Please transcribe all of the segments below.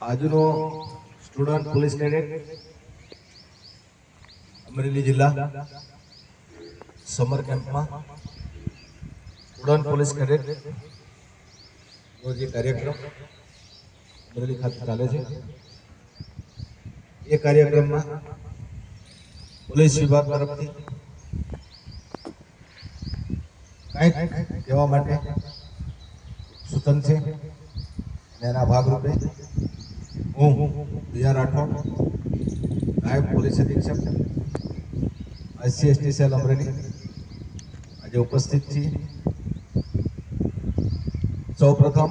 આજનો student police cadet Amreli જિલ્લા summer કેમ્પમાં સ્ટુડન્ટ પોલીસ કેડેટ નો જે કાર્યક્રમ અમરેલી ખાતે ચાલે છે એ કાર્યક્રમમાં પોલીસ વિભાગ તરફથી કંઈક કહેવા માટે સૂચન છે અને એના ભાગરૂપે હું બીઆર રાઠોડ નાયબ પોલીસ અધિક્ષક SC/ST સેલ અમરેલી આજે ઉપસ્થિત છીએ। સૌપ્રથમ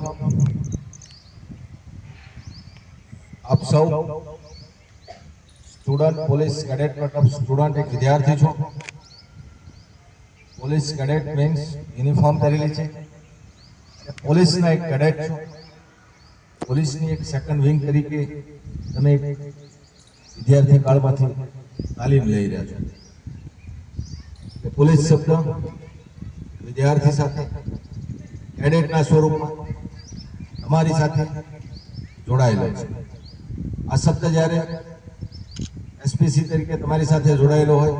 આપ સૌ સ્ટુડન્ટ પોલીસ કેડેટ મતલબ સ્ટુડન્ટ એક વિદ્યાર્થી છો। પોલીસ કેડેટ મીન્સ યુનિફોર્મ પહેરેલી છે, પોલીસના એક કેડેટ છો। પોલીસની એક સેકન્ડ વિંગ તરીકે તમે એક વિદ્યાર્થી કાળમાંથી તાલીમ લઈ રહ્યા છો। પોલીસ શબ્દ વિદ્યાર્થી સાથે કેડેટના સ્વરૂપમાં તમારી સાથે જોડાયેલો છે। આ શબ્દ જ્યારે SPC તરીકે તમારી સાથે જોડાયેલો હોય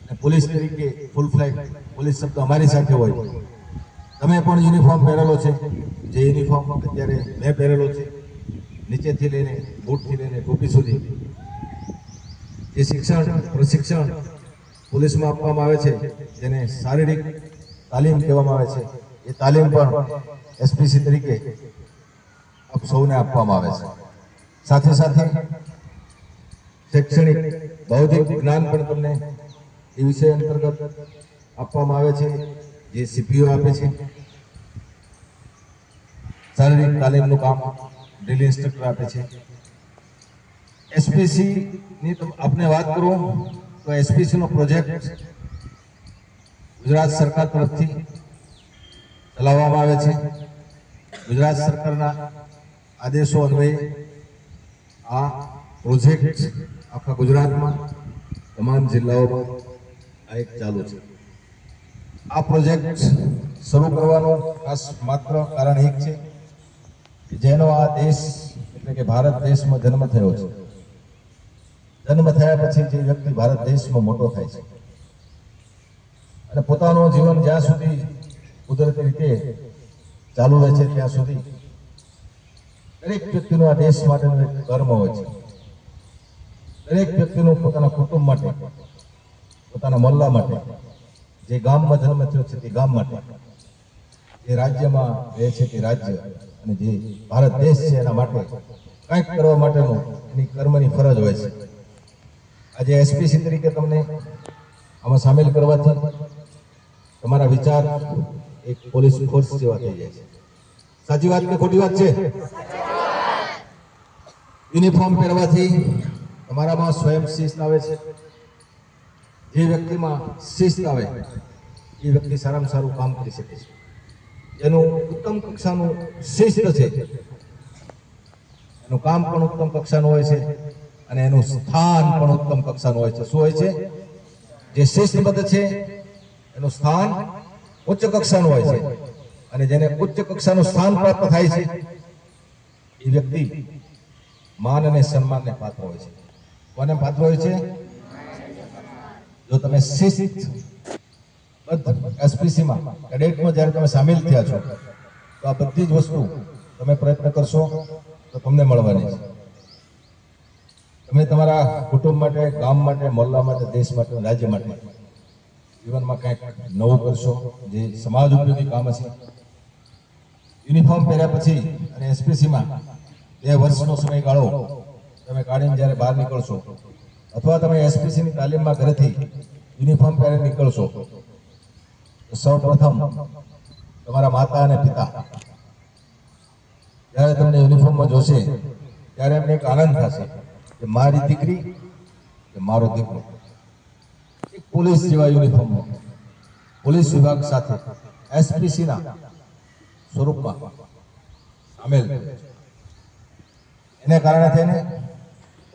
અને પોલીસ તરીકે ફૂલ ફ્લેગ પોલીસ શબ્દ અમારી સાથે હોય, તમે પણ યુનિફોર્મ પહેરેલો છે, જે યુનિફોર્મ અત્યારે મેં પહેરેલો છે, નીચેથી લઈને બૂટથી લઈને ટોપી સુધી જે પ્રશિક્ષણ પોલીસમાં આપવામાં આવે છે, જેને શારીરિક તાલીમ કહેવામાં આવે છે, એ તાલીમ પણ SPC તરીકે આપ સૌને આપવામાં આવે છે। સાથે સાથે શૈક્ષણિક બૌદ્ધિક જ્ઞાન પણ તમને એ વિષય અંતર્ગત આપવામાં આવે છે, જે CPO આપે છે। શારીરિક તાલીમનું કામ ડ્રીલ ઇન્સ્ટ્રક્ટર આપે છે। SPC ની આપને વાત કરું તો SPC નો પ્રોજેક્ટ ગુજરાત સરકાર તરફથી ચલાવવામાં આવે છે। ગુજરાત સરકારના આદેશો અન્વયે આ પ્રોજેક્ટ આખા ગુજરાતમાં તમામ જિલ્લાઓમાં આ એક ચાલુ છે। આ પ્રોજેક્ટ શરૂ કરવાનું ખાસ માત્ર કારણ એક છે કે જેનો આ દેશ એટલે કે ભારત દેશમાં જન્મ થયો છે। જન્મ થયા પછી જે વ્યક્તિ ભારત દેશમાં મોટો થાય છે અને પોતાનું જીવન જ્યાં સુધી કુદરતી રીતે ચાલુ રહે છે ત્યાં સુધી દરેક વ્યક્તિનું આ દેશ માટેનું એક કર્મ હોય છે। દરેક વ્યક્તિનું પોતાના કુટુંબ માટે, પોતાના મહોલ્લા માટે, જે ગામમાં જન્મ થયો છે તે ગામ માટે, જે રાજ્યમાં રહે છે તે રાજ્ય અને જે ભારત દેશ છે એના માટે કંઈક કરવા માટેનું એની કર્મની ફરજ હોય છે। આજે SPC તરીકે તમને આમાં સામેલ કરવાથી તમારા વિચાર એક પોલીસ ફોર્સ જેવા થઈ જાય છે। સાચી વાત કે ખોટી વાત છે? યુનિફોર્મ પહેરવાથી તમારામાં સ્વયં શિસ્ત આવે છે। જે વ્યક્તિમાં શિસ્ત આવે એ વ્યક્તિ સારામાં સારું કામ કરી શકે છે। એનું ઉત્તમ કક્ષાનું શિસ્ત છે, એનું કામ પણ ઉત્તમ કક્ષાનું હોય છે અને એનું સ્થાન પણ ઉત્તમ કક્ષાનું હોય છે। શું હોય છે? જે શિસ્તબદ્ધ છે એનું સ્થાન ઉચ્ચ કક્ષાનું હોય છે અને જેને ઉચ્ચ કક્ષાનું સ્થાન પ્રાપ્ત થાય છે એ વ્યક્તિ માન અને સન્માનને પાત્ર હોય છે। કોને પાત્ર હોય છે? જો તમે શિસ્તબદ્ધ SPCમાં કેડેટમાં જ્યારે તમે સામેલ થયા છો તો આ બધી જ વસ્તુ તમે પ્રયત્ન કરશો તો તમને મળવાની છે। તમે તમારા કુટુંબ માટે, ગામ માટે, મહોલ્લા માટે, દેશ માટે, રાજ્ય માટે જીવનમાં કંઈક નવું કરશો જે સમાજ ઉપયોગી કામ હશે। યુનિફોર્મ પહેર્યા પછી અને SPCમાં 2 વર્ષનો સમયગાળો તમે કાઢીને જ્યારે બહાર નીકળશો અથવા તમે SPCની તાલીમમાં ઘરેથી યુનિફોર્મ પહેરીને નીકળશો તો સૌપ્રથમ તમારા માતા અને પિતા જ્યારે તમને યુનિફોર્મમાં જોશે ત્યારે એમને એક આનંદ થશે કે મારી દીકરી કે મારો દીકરો એક પોલીસ જેવા યુનિફોર્મમાં પોલીસ વિભાગ સાથે SPCના સ્વરૂપમાં સામેલ થયો છે। એને કારણે થઈને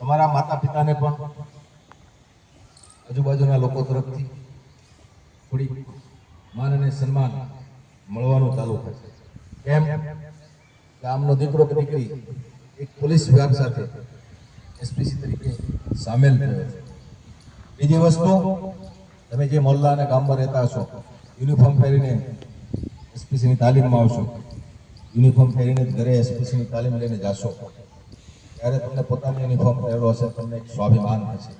તમારા માતા પિતાને પણ આજુબાજુના લોકો તરફથી થોડી માન અને સન્માન મળવાનું ચાલુ થશે। કેમ? કે આમનો દીકરો કે દીકરી એક પોલીસ વિભાગ સાથે એસપીસી તરીકે સામેલ થયો છે. બીજી વસ્તુ, તમે જે મોહલ્લા અને ગામમાં રહેતા હશો, યુનિફોર્મ પહેરીને એસપીસીની તાલીમમાં આવશો, યુનિફોર્મ પહેરીને ઘરે એસપીસીની તાલીમ લઈને જાશો, ત્યારે તમને પોતાનો યુનિફોર્મ પહેરેલો હશે, તમને એક સ્વાભિમાન થશે.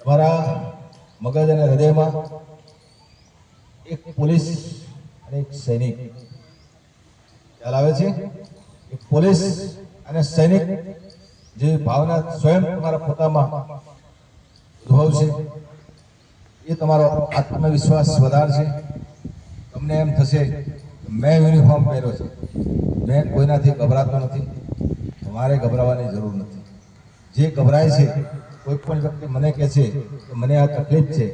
તમારા મગજ અને હૃદયમાં એક પોલીસ અને એક સૈનિક ખ્યાલ આવે છે. એક પોલીસ અને સૈનિક જે ભાવના સ્વયં તમારા પોતામાં ઉદ્ભવશે, એ તમારો આત્મવિશ્વાસ વધારશે. તમને એમ થશે મેં યુનિફોર્મ પહેર્યો છે, મેં કોઈનાથી ગભરાતો નથી, તમારે ગભરાવાની જરૂર નથી. જે ગભરાય છે, કોઈ પણ વ્યક્તિ મને કહે છે કે મને આ તકલીફ છે,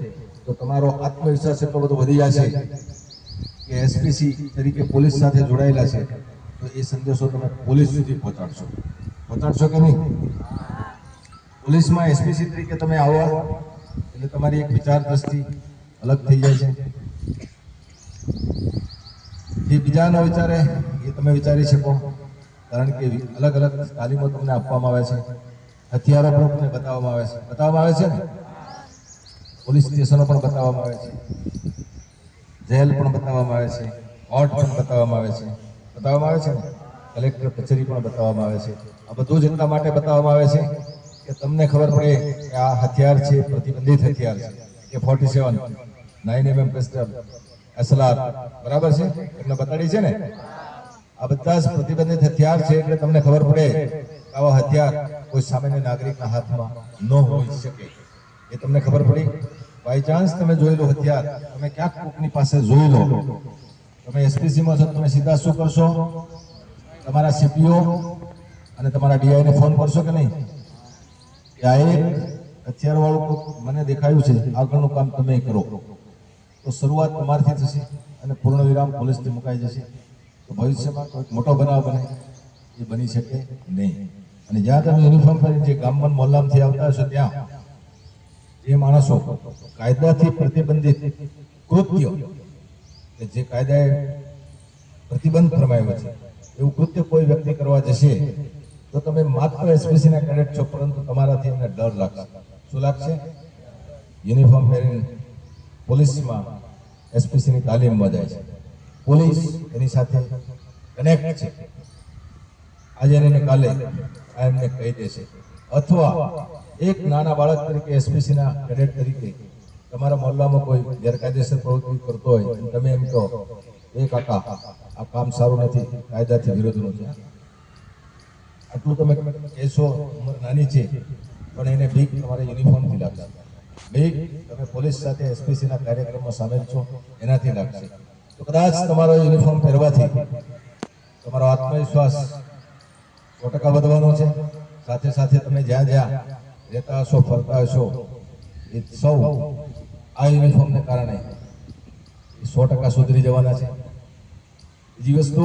તો તમારો આત્મવિશ્વાસ એટલો બધો વધી જશે કે એસપીસી તરીકે પોલીસ સાથે જોડાયેલા છે, તો એ સંદેશો તમે પોલીસ સુધી પહોંચાડશો કે નહીં? પોલીસમાં એસપીસી તરીકે તમે આવો એટલે તમારી એક વિચાર દ્રષ્ટિ અલગ થઈ જાય છે. જે બીજા ન વિચારે એ તમે વિચારી શકો, કારણ કે અલગ અલગ તાલીમો તમને આપવામાં આવે છે, હથિયારો પણ તમને બતાવવામાં આવે છે ને, પોલીસ સ્ટેશનો પણ બતાવવામાં આવે છે, જેલ પણ બતાવવામાં આવે છે, કોર્ટ પણ બતાવવામાં આવે છે ને, કલેક્ટર કચેરી પણ બતાવવામાં આવે છે. આ બધું જ એટલા માટે બતાવવામાં આવે છે કે તમને ખબર પડે કે આ હથિયાર છે, પ્રતિબંધિત હથિયાર છે, કે 47 9mm પિસ્તોલ, SLR, બરાબર છે, તમને બતાડી છે ને. આ બધા જ પ્રતિબંધિત હથિયાર છે, એટલે તમને ખબર પડે કે આવા હથિયાર કોઈ સામાન્ય નાગરિકના હાથમાં ન હોઈ શકે. એ તમને ખબર પડી. બાય ચાન્સ તમે જોઈ લો હથિયાર, તમે ક્યાંક કોકની પાસે જોઈ લો, તમે એસપીસીમાં છો, તમે સીધા શું કરશો? તમારા સીપીઓ અને તમારા ડીઆઈને ફોન કરશો કે નહીં કે આ એક હથિયાર વાળું મને દેખાયું છે, આગળનું કામ તમે કરો. તો શરૂઆત તમારથી થશે અને પૂર્ણ વિરામ પોલીસથી મુકાઈ જશે. તો ભવિષ્યમાં કોઈ મોટો બનાવ બને એ બની શકે નહીં. અને જ્યાં તમે યુનિફોર્મ પહેરીને જે ગામમાં મોહલ્લામાંથી આવતા હશો, ત્યાં જે માણસો કાયદાથી પ્રતિબંધિત કૃત્ય, કે જે કાયદાએ પ્રતિબંધ ફરમાવ્યો છે, એવું કૃત્ય કોઈ વ્યક્તિ કરવા જશે, તો તમે માત્ર એસપીસીના કેડેટ છો, પરંતુ તમારાથી એમને ડર લાગશે. શું લાગશે? યુનિફોર્મ પહેરીને પોલીસમાં એસપીસીની તાલીમમાં જાય છે, પોલીસ એની સાથે કનેક્ટ છે, આજે એને કાલે આ એમને કહી દેશે. અથવા એક નાના બાળક તરીકે એસપીસીના કેડેટ તરીકે તમારા મોહલ્લામાં કોઈ ગેરકાયદેસર પ્રવૃત્તિ કરતો હોય અને તમે એમ કહો, એ કાકા આ કામ સારું નથી, કાયદાથી વિરોધનું છે, આટલું તમે કહેશો, ઉંમર નાની છે પણ એને બીક તમારે યુનિફોર્મથી લાગશે, બીક તમે પોલીસ સાથે એસપીસીના કાર્યક્રમમાં સામેલ છો એનાથી લાગશે. તો કદાચ તમારો યુનિફોર્મ પહેરવાથી તમારો આત્મવિશ્વાસ 100% વધવાનો છે. સાથે સાથે તમે જ્યાં જ્યાં રહેતા હશો, ફરતા હશો, એ સૌ આ યુનિફોર્મને કારણે 100% સુધરી જવાના છે. બીજી વસ્તુ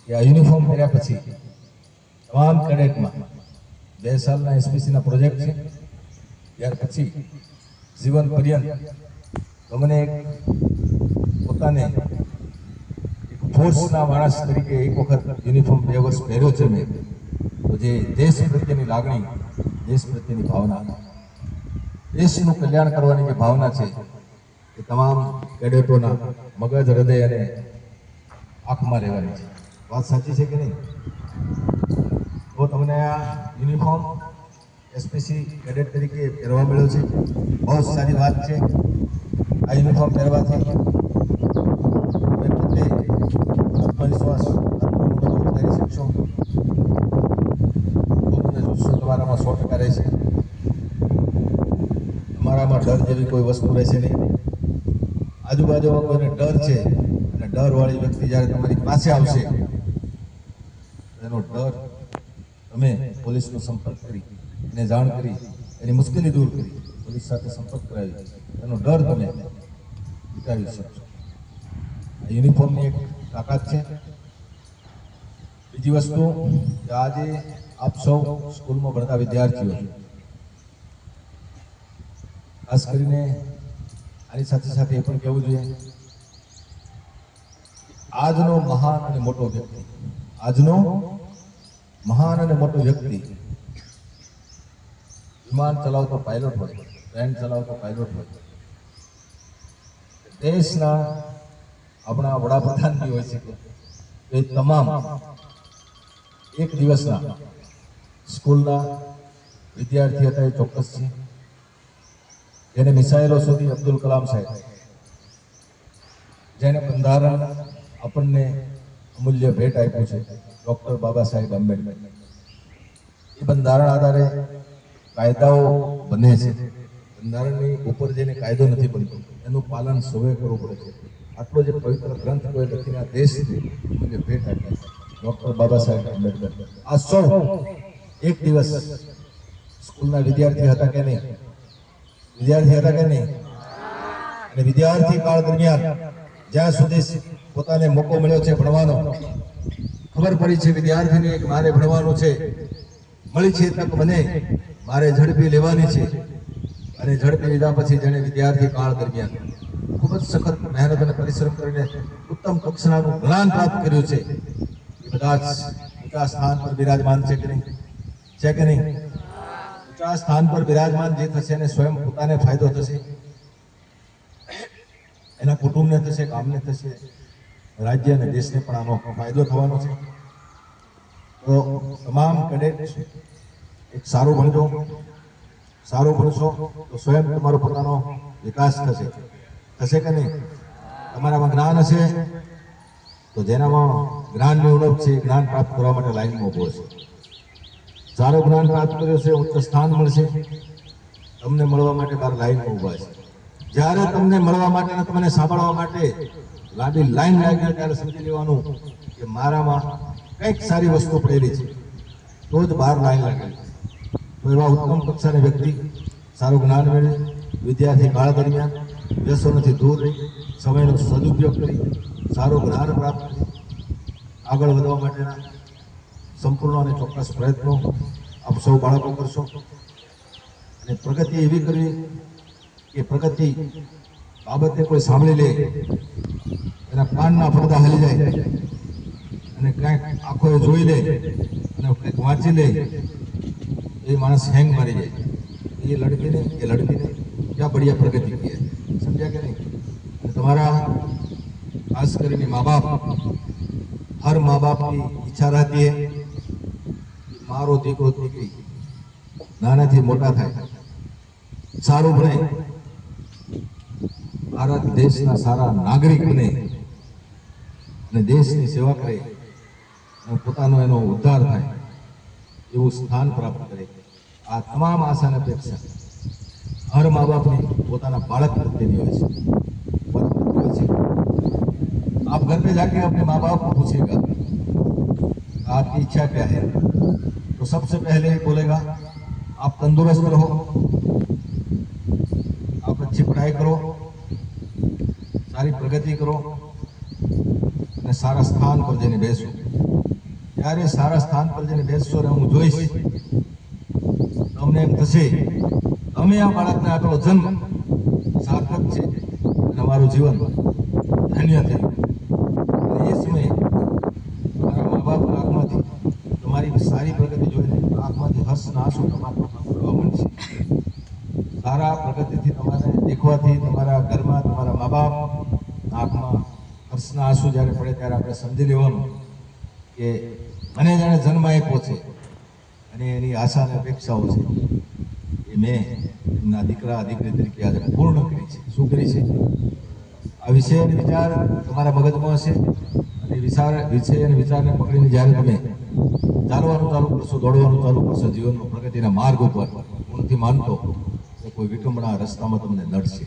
કે આ યુનિફોર્મ પહેર્યા પછી તમામ કેડેટમાં 2 સાલના એસપીસીના પ્રોજેક્ટ છે. ત્યાર પછી જીવન પર્યંત તમને પોતાને ફોર્સના માણસ તરીકે એક વખત યુનિફોર્મ 2 વર્ષ પહેર્યો છે મેં, તો જે દેશ પ્રત્યેની લાગણી, દેશ પ્રત્યેની ભાવના, દેશનું કલ્યાણ કરવાની જે ભાવના છે, એ તમામ કેડેટોના મગજ, હૃદય અને આંખમાં રહેવાની છે. વાત સાચી છે કે નહીં? તો તમને આ યુનિફોર્મ એસપીસી કેડેટ તરીકે પહેરવા મળ્યો છે, બહુ સારી વાત છે. આ યુનિફોર્મ પહેરવાથી તમે પોતે આત્મવિશ્વાસ વધારી શકશો, તમને જોશો તમારામાં 100% રહેશે, તમારામાં ડર જેવી કોઈ વસ્તુ રહેશે નહીં. આજુબાજુમાં કોઈને ડર છે અને ડરવાળી વ્યક્તિ જ્યારે તમારી પાસે આવશે, એનો ડર તમે પોલીસનો સંપર્ક કરી, એને જાણ કરી, એની મુશ્કેલી દૂર કરી, પોલીસ સાથે સંપર્ક કરાવી, એનો ડર તમે મિટાવી શકશો. આ યુનિફોર્મની એક તાકાત છે. બીજી વસ્તુ કે આજે આપ સૌ સ્કૂલમાં ભણતા વિદ્યાર્થીઓ, ખાસ કરીને આની સાથે સાથે એ પણ કહેવું જોઈએ, આજનો મહાન અને મોટો વ્યક્તિ, આજનો મહાન અને મોટો વ્યક્તિ, વિમાન ચલાવતો પાયલોટ હોય, ટ્રેન ચલાવતો પાયલોટ હોય, દેશના આપણા વડાપ્રધાન બી હોય શકે, એ તમામ એક દિવસના સ્કૂલના વિદ્યાર્થી હતા. એ ચોક્કસ છે. જેને મિસાઇલો સુધી અબ્દુલ કલામ સાહેબ, જેને બંધારણ આપણને અમૂલ્ય ભેટ આપ્યું છે, ડૉક્ટર બાબા સાહેબ આંબેડકર. એ બંધારણ આધારે કાયદાઓ બને છે. બંધારણની ઉપર જેને કાયદો નથી બનતો એનું પાલન સૌએ કરવું પડે છે. આટલો જે પવિત્ર ગ્રંથ કોઈ લખીને આ દેશને અમૂલ્ય ભેટ આપી ડૉક્ટર બાબા સાહેબ આંબેડકર. આ સૌ એક દિવસ સ્કૂલના વિદ્યાર્થી હતા કે નહીં? વિદ્યાર્થી હતા કે નહીં? અને વિદ્યાર્થી કાળ દરમિયાન જ્યાં સુધી પોતાને મોકો મળ્યો છે ભણવાનો, ખબર પડી છે વિદ્યાર્થીને એક મારે ભણવાનું છે, મળી છે તક મને, મારે ઝડપી લેવાની છે. અને ઝડપી લીધા પછી જેણે વિદ્યાર્થી કાળ દરમિયાન ખૂબ જ સખત મહેનત અને પરિશ્રમ કરીને ઉત્તમ કક્ષાનું જ્ઞાન પ્રાપ્ત કર્યું છે, એ બધા જ ઊંચા સ્થાન પર બિરાજમાન છે કે નહીં? છે કે નહીં? ઊંચા સ્થાન પર બિરાજમાન જે થશે એને સ્વયં પોતાને ફાયદો થશે, એના કુટુંબને થશે, ગામને થશે, રાજ્ય અને દેશને પણ આનો ફાયદો થવાનો છે. તો તમામ કેડેટ એક સારું ભણજો, સારું ભણશો તો સ્વયં તમારો પોતાનો વિકાસ થશે. થશે કે નહીં? તમારામાં જ્ઞાન હશે તો જેનામાં જ્ઞાનની ઉણપ છે જ્ઞાન પ્રાપ્ત કરવા માટે લાઈનમાં ઊભો છે. સારું જ્ઞાન પ્રાપ્ત કર્યું છે, ઉચ્ચ સ્થાન મળશે, તમને મળવા માટે બાર લાઈનમાં ઊભા છે. જ્યારે તમને મળવા માટે અને તમને સાંભળવા માટે લાંબી લાઈન લાગી ત્યારે સમજી લેવાનું કે મારામાં કંઈક સારી વસ્તુ પડેલી છે, તો જ બહાર લાઈન લાગેલી. તો એવા ઉત્તમ કક્ષાની વ્યક્તિ સારું જ્ઞાન મેળવે, વિદ્યાર્થી કાળ દરમિયાન વ્યસનોથી દૂર રહી, સમયનો સદુપયોગ કરી સારું જ્ઞાન પ્રાપ્ત કરી આગળ વધવા માટેના સંપૂર્ણ અને ચોક્કસ પ્રયત્નો આપ સૌ બાળકો કરશો. અને પ્રગતિ એવી કરવી કે પ્રગતિ બાબતે કોઈ સાંભળી લે, એના કાનના પડદા હલી જાય અને ક્યાંક આંખો જોઈ લે અને કંઈક વાંચી લે, એ માણસ હેંગ મારી જાય. એ લડકીને ક્યાં બઢિયા પ્રગતિ કી. સમજ્યા કે નહીં? તમારા ખાસ કરીને મા બાપ, હર મા બાપની ઈચ્છા રહેતી હે મારો દીકરો દીકરી નાનાથી મોટા થાય, સારું ભણે, ભારત દેશના સારા નાગરિક બને અને દેશની સેવા કરે અને પોતાનો એનો ઉદ્ધાર થાય, એવું સ્થાન પ્રાપ્ત કરે. આ તમામ આશા અને અપેક્ષા હર મા બાપની પોતાના બાળક પ્રત્યેની હોય છે. आप घर पे जाके अपने माँ बाप को पूछिएगा आपकी इच्छा क्या है, तो सबसे पहले ही बोलेगा आप तंदुरुस्त रहो, आप अच्छी पढ़ाई करो, सारी प्रगति करो અને સારા સ્થાન પર જઈને બેસો. ત્યારે સારા સ્થાન પર જઈને બેસશો અને હું જોઈશ તમને એમ થશે અમે આ બાળકને આપેલો જન્મ સાર્થક છે અને અમારું જીવન ધન્ય થયું. એ સમયે તમારા મા બાપના આંખમાંથી તમારી સારી પ્રગતિ જોઈને આંખમાંથી હર્ષના આંસુ તમારા પડવા મળશે. સારા પ્રગતિથી તમારે દેખવાથી તમારા ઘરમાં તમારા મા બાપ આંખમાં હર્ષના આંસુ જ્યારે પડે ત્યારે આપણે સમજી લેવાનું કે મને જાણે જન્મ આપ્યો છે અને એની આશા અને અપેક્ષાઓ છે એ મેં એમના દીકરા દીકરી તરીકે આજે પૂર્ણ કરી છે. શું કરી છે? આ વિષય અને વિચાર તમારા મગજમાં હશે અને વિષય અને વિચારને પકડીને જ્યારે તમે ચાલવાનું ચાલુ કરશો, દોડવાનું ચાલુ કરશો જીવનમાં પ્રગતિના માર્ગ ઉપર, હું નથી માનતો કે કોઈ વિટંબણા રસ્તામાં તમને નડશે.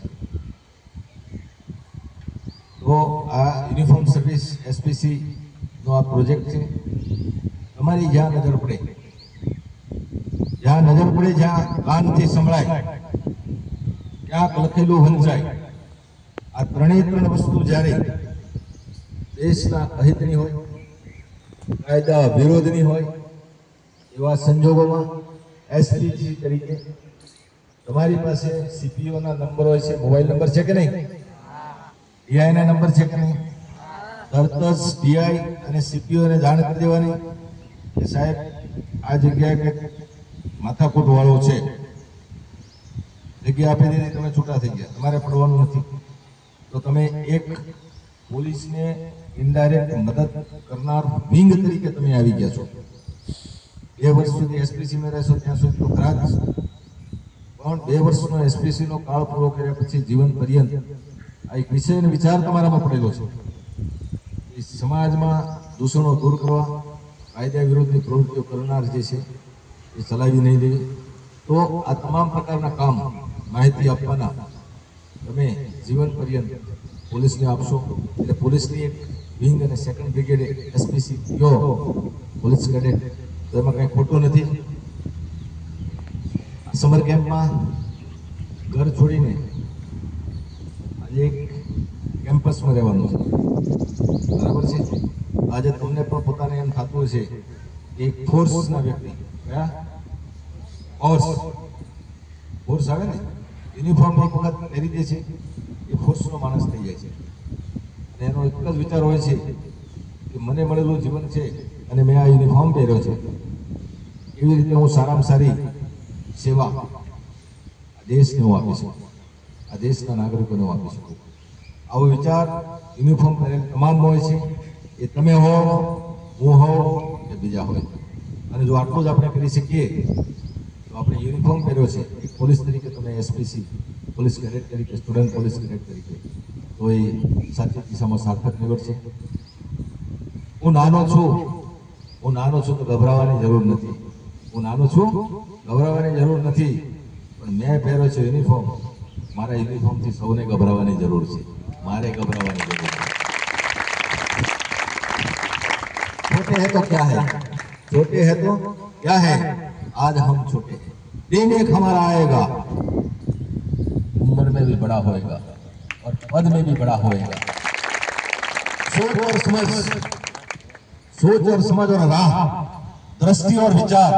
તો આ યુનિફોર્મ સર્વિસ એસપીસીનો આ પ્રોજેક્ટ છે. તમારી જ્યાં નજર પડે, જ્યાં કાનથી સંભળાય, ક્યાંક લખેલું વંચાય, આ ત્રણ વસ્તુ જ્યારે દેશના અહિતની હોય, કાયદા વિરોધની હોય, એવા સંજોગોમાં એસપીસી તરીકે તમારી પાસે સીપીઓના નંબર હોય છે, મોબાઈલ નંબર છે કે નહીં? ડીઆઈના નંબર છે કે નહીં? તરત જ ડીઆઈ અને સીપીઓને જાણ કરી દેવાની કે સાહેબ આ જગ્યાએ કંઈક માથાકૂટ વાળો છે, જગ્યા આપી દીધી, તમે છૂટા થઈ ગયા, તમારે પડવાનું નથી, તો તમે એક પોલીસને ઇનડાયરેક્ટ મદદ કરનાર વિંગ તરીકે તમે આવી ગયા છો. 2 વર્ષ સુધી એસપીસી માં રહેશો ત્યાં સુધી તો ખરા જ, પણ 2 વર્ષનો એસપીસી નો કાળ પૂરો કર્યા પછી જીવન પર્યંત આ એક વિષય અને વિચાર તમારામાં પડેલો છે. એ સમાજમાં દૂષણો દૂર કરવા, કાયદા વિરુદ્ધની પ્રવૃત્તિઓ કરનાર જે છે એ ચલાવી નહીં દેવી. તો આ તમામ પ્રકારના કામ માહિતી આપવાના તમે જીવન પર્યંત પોલીસને આપશો. એટલે પોલીસની એક વિંગ અને 2nd બ્રિગેડ એસપીસી કયો પોલીસ કેડેટ, તો એમાં કંઈ ખોટું નથી. સમર કેમ્પમાં ઘર છોડીને આજે એક કેમ્પસમાં રહેવાનું છે, બરાબર છે. આજે તમને પણ પોતાને એમ થતું હશે કે એક ફોર્સના વ્યક્તિ, કયા ફોર્સ આવે ને, યુનિફોર્મ એક વખત પહેરી દે છે એ ફોર્સનો માણસ થઈ જાય છે. અને એનો એક જ વિચાર હોય છે કે મને મળેલું જીવન છે અને મેં આ યુનિફોર્મ પહેર્યો છે, એવી રીતે હું સારામાં સારી સેવા આ દેશને હું આપી શકું, આ દેશના નાગરિકોને હું આપી શકું. આવો વિચાર યુનિફોર્મ પહેરેલ તમામનો હોય છે. એ તમે હો, હું હો કે બીજા હોય. અને જો આટલું જ આપણે કરી શકીએ તો આપણે યુનિફોર્મ પહેર્યો છે એક પોલીસ તરીકે, તમે એસપીસી પોલીસ કેડેટ તરીકે, સ્ટુડન્ટ પોલીસ કેડેટ તરીકે, તો એ સાચી દિશામાં સાર્થક નીવડશે. હું નાનો છું તો ગભરાવાની જરૂર નથી. હું નાનો છું, ગભરાવાની જરૂર નથી, પણ મેં પહેર્યો છે યુનિફોર્મ. મારા યુનિફોર્મથી સૌને ગભરાવાની જરૂર છે, મારે ગભરાવાની જરૂર છે. छोटे हैं तो क्या है, छोटे हैं तो क्या है, आज हम छोटे हैं, दिन एक हमारा आएगा, उम्र में भी बड़ा होएगा और पद में भी बड़ा होएगा. सोच और समझ और राह, दृष्टि और विचार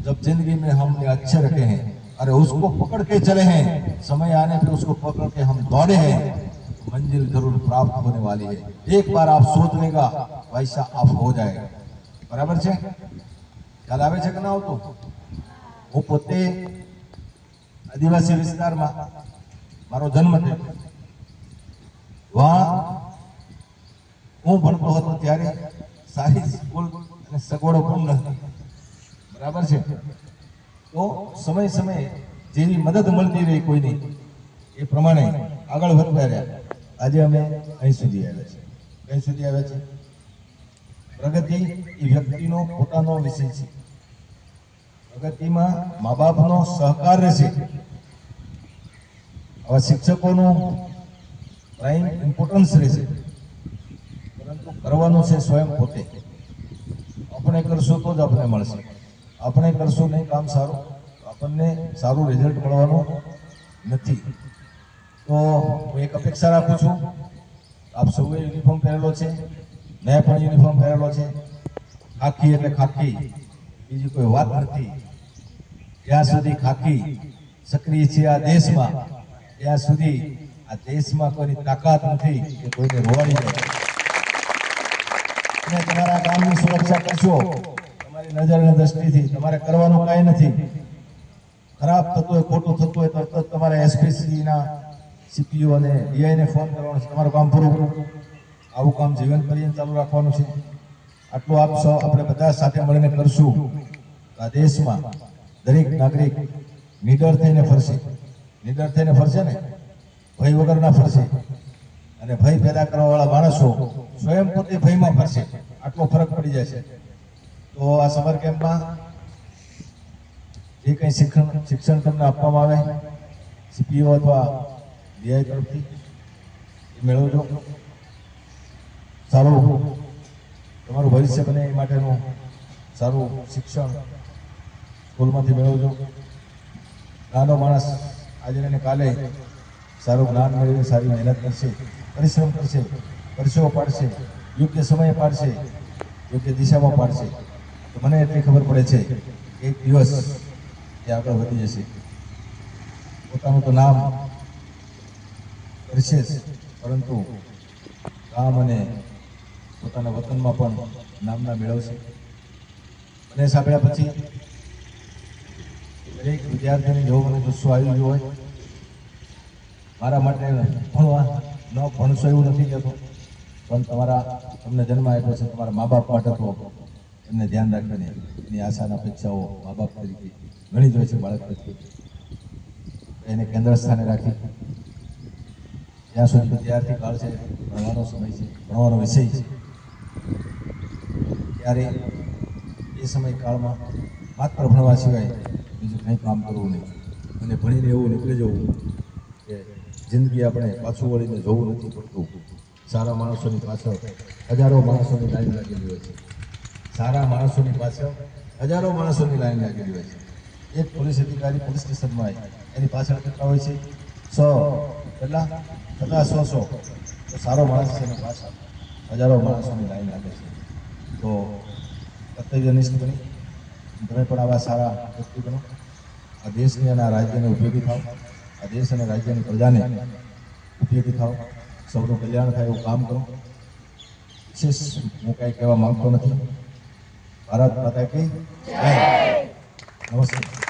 जब जिंदगी में हमने अच्छे रखे हैं, अरे उसको पकड़ के चले हैं, समय आने पे उसको पकड़ के हम दौड़े हैं, मंजिल जरूर प्राप्त होने वाली है. एक बार आप सोच लेगा वैसा आप हो जाएगा. बराबर છે? ખ્યાલ આવે છે કે ના આવતો? હું પોતે આદિવાસી વિસ્તારમાં મારો જન્મ થયો, વહાં હું ભણતો હતો ત્યારે સારી સ્કૂલ અને સગવડો પણ નથી, બરાબર છે. તો સમયે જેવી મદદ મળતી રહી કોઈની, એ પ્રમાણે આગળ વધતા રહ્યા. આજે અમે અહીં સુધી આવ્યા છીએ. કઈ સુધી આવ્યા છે? પ્રગતિ એ વ્યક્તિનો પોતાનો વિષય છે. પ્રગતિમાં મા બાપનો સહકાર રહેશે. હવે શિક્ષકોનું પ્રાઇમ ઇમ્પોર્ટન્સ રહેશે, પરંતુ કરવાનું છે સ્વયં પોતે. આપણે કરશું તો જ આપણે મળશે. આપણે કરશું નહીં કામ સારું, આપણને સારું રિઝલ્ટ મળવાનું નથી. તો હું એક અપેક્ષા રાખું છું, આપ સૌએ યુનિફોર્મ પહેરેલો છે, મેં પણ યુનિફોર્મ પહેરેલો છે. ખાખી એટલે ખાખી, બીજી કોઈ વાત નથી. જ્યાં સુધી ખાખી સક્રિય છે આ દેશમાં, ત્યાં સુધી આ દેશમાં કોઈની તાકાત નથી કે કોઈને રોવાડી જાય. તમે તમારા ગામની સુરક્ષા કરશો તમારી નજર અને દ્રષ્ટિથી, તમારે કરવાનું કાંઈ નથી. ખરાબ થતું હોય, ખોટું થતું હોય તો તમારે એસપીસીના સીપીઓ અને ડીઆઈને ફોન કરવાનો છે, તમારું કામ પૂરું. આવું કામ જીવન પર્યંત ચાલુ રાખવાનું છે. આટલું આપ સૌ આપણે બધા સાથે મળીને કરશું તો આ દેશમાં દરેક નાગરિક નિડર થઈને ફરશે. નિડર થઈને ફરશે ને, ભય વગરના ફરશે. અને ભય પેદા કરવાવાળા માણસો સ્વયં પોતે ભયમાં ફરશે. આટલો ફરક પડી જાય છે. તો આ સમર કેમ્પમાં જે કંઈ શિક્ષણ તમને આપવામાં આવે સીપીઓ અથવા ડીઆઈ તરફથી એ મેળવજો. સારું તમારું ભવિષ્ય બને એ માટેનું સારું શિક્ષણ સ્કૂલમાંથી મેળવજો. નાનો માણસ આજે અને કાલે સારું જ્ઞાન મેળવીને સારી મહેનત કરશે, પરિશ્રમ કરશે, પરસેવો પાડશે, યોગ્ય સમયે પાડશે, યોગ્ય દિશામાં પાડશે, તો મને એટલી ખબર પડે છે એક દિવસ એ આગળ વધી જશે. પોતાનું તો નામ કરશે જ, પરંતુ ગામ અને પોતાના વતનમાં પણ નામના મેળવશે. મને સાંભળ્યા પછી દરેક વિદ્યાર્થીને જેવો મને જુસ્સો આવી ગયો હોય, મારા માટે ભણવા ન ભણશો એવું નથી કહેતો, પણ તમને જન્મ આપ્યો છે તમારા મા બાપ માટે તો એમને ધ્યાન રાખીને એની આશાના અપેક્ષાઓ મા બાપ તરીકે ઘણી જ હોય છે બાળક પ્રત્યે, એને કેન્દ્ર સ્થાને રાખી જ્યાં સુધી વિદ્યાર્થી કાળ છે, ભણવાનો સમય છે, ભણવાનો વિષય છે, ત્યારે એ સમય કાળમાં માત્ર ભણવા સિવાય બીજું કંઈ કામ કરવું નહીં અને ભણીને એવું નીકળી જવું કે જિંદગી આપણે પાછું વળીને જોવું નથી પડતું. સારા માણસોની પાછળ હજારો માણસોની લાઈન લાગેલી હોય છે, સારા માણસોની પાછળ હજારો માણસોની લાઈન લાગેલી હોય છે. એક પોલીસ અધિકારી પોલીસ સ્ટેશનમાં એની પાછળ કેટલા હોય છે? 100 કેટલા 50-100 તો સારો માણસ છે એની પાછળ હજારો માણસોની લાઈન લાગે છે. તો કર્તવ્યનિષ્ઠ બની તમે પણ આવા સારા વ્યક્તિ બનો, આ દેશને અને આ રાજ્યને ઉપયોગી થાવ, આ દેશ અને રાજ્યની પ્રજાને ઉપયોગી થાવ, સૌનું કલ્યાણ થાય એવું કામ કરો. વિશેષ હું કાંઈ કહેવા માંગતો નથી. ભારત માતા કી જય. નમસ્તે.